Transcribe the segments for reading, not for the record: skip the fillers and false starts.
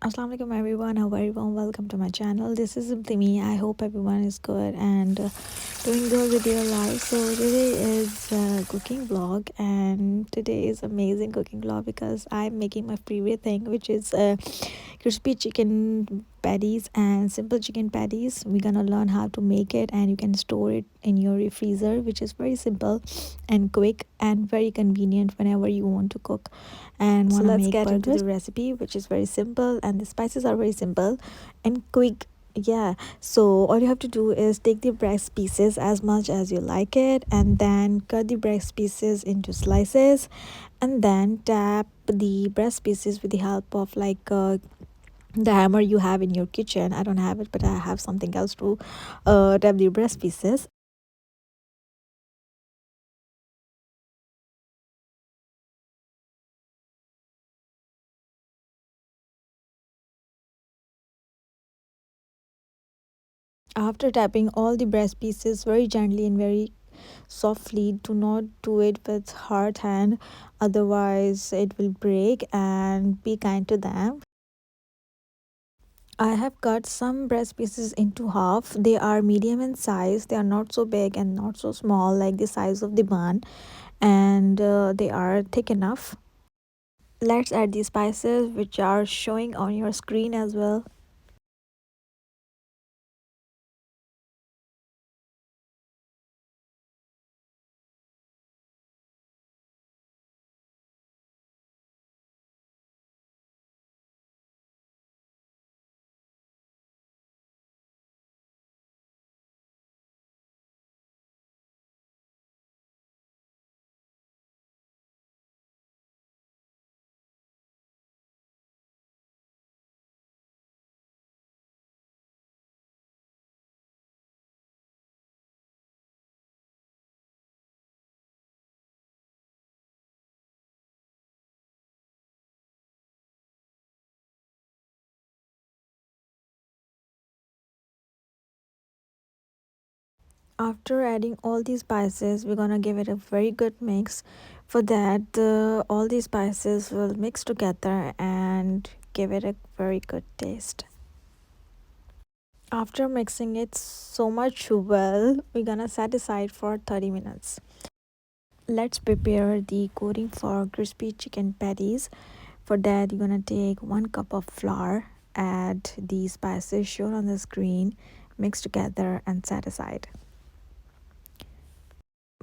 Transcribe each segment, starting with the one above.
Assalamualaikum everyone, a very warm welcome to my channel. This is simply me. I hope everyone is good and doing good with your life. So today is a cooking vlog, and today is amazing cooking vlog because I'm making my favorite thing, which is crispy chicken patties and simple chicken patties. We're gonna learn how to make it, and you can store it in your freezer, which is very simple and quick and very convenient whenever you want to cook and So want to let's make get into burgers. the recipe, which is very simple, and the spices are very simple and quick. Yeah, so all you have to do is take the breast pieces as much as you like it, and then cut the breast pieces into slices, and then tap the breast pieces with the help of the hammer you have in your kitchen. I don't have it, but I have something else to tap the breast pieces. After tapping all the breast pieces very gently and very softly, do not do it with hard hand, otherwise it will break, and be kind to them. I have cut some breast pieces into half. They are medium in size. They are not so big and not so small, like the size of the bun, and they are thick enough. Let's add the spices which are showing on your screen as well. After adding all these spices, we're gonna give it a very good mix. For that, all these spices will mix together and give it a very good taste. After mixing it so much well, we're gonna set aside for 30 minutes. Let's prepare the coating for crispy chicken patties. For that, you're gonna take 1 cup of flour, add the spices shown on the screen, mix together and set aside.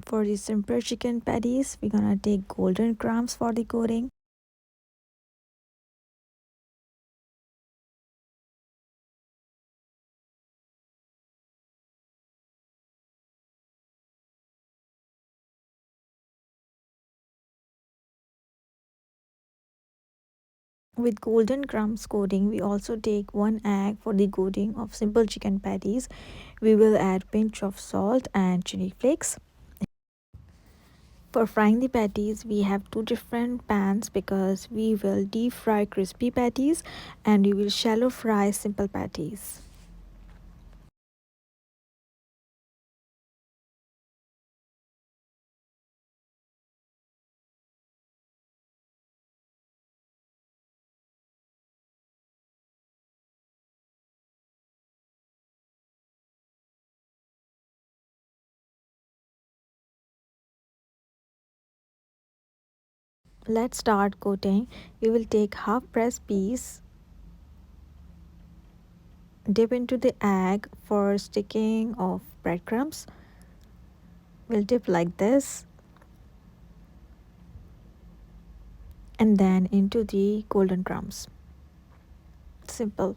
For the simple chicken patties, we're gonna take golden crumbs for the coating. With golden crumbs coating, we also take 1 egg for the coating of simple chicken patties. We will add pinch of salt and chili flakes. For frying the patties, we have two different pans because we will deep fry crispy patties and we will shallow fry simple patties. Let's start coating. We will take half pressed piece, dip into the egg for sticking of breadcrumbs. We'll dip like this, and then into the golden crumbs. Simple.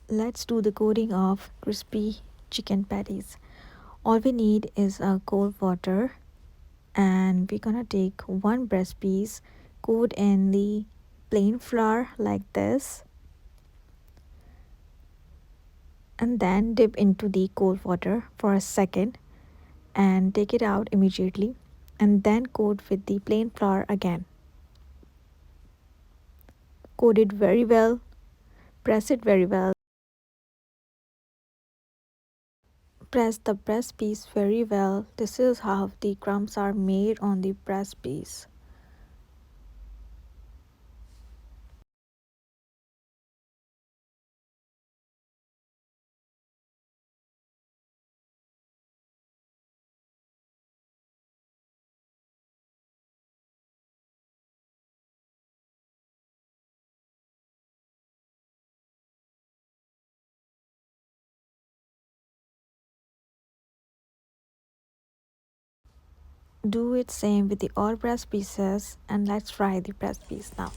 let's do the coating of crispy chicken patties. All we need is a cold water, and we're gonna take one breast piece, coat in the plain flour like this, and then dip into the cold water for a second and take it out immediately, and then coat with the plain flour again. Coat it very well, press it very well. Press the breast piece very well. This is how the crumbs are made on the breast piece. Do it same with the all breast pieces, and let's fry the breast piece now.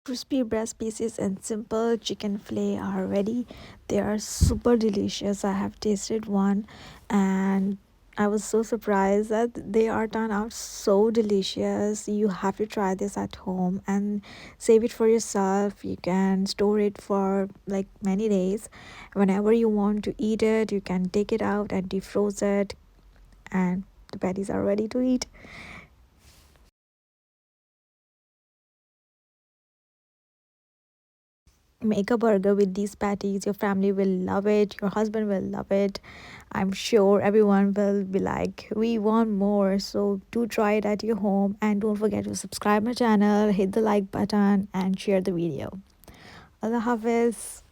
Crispy breast pieces and simple chicken fillet are ready. They are super delicious. I have tasted one, and I was so surprised that they are turned out so delicious. You have to try this at home and save it for yourself. You can store it for like many days. Whenever you want to eat it, you can take it out and defrost it, and the patties are ready to eat. Make a burger with these patties. Your family will love it, your husband will love it. I'm sure everyone will be like, we want more. So do try it at your home, and don't forget to subscribe my channel, hit the like button, and share the video. Allah Hafiz.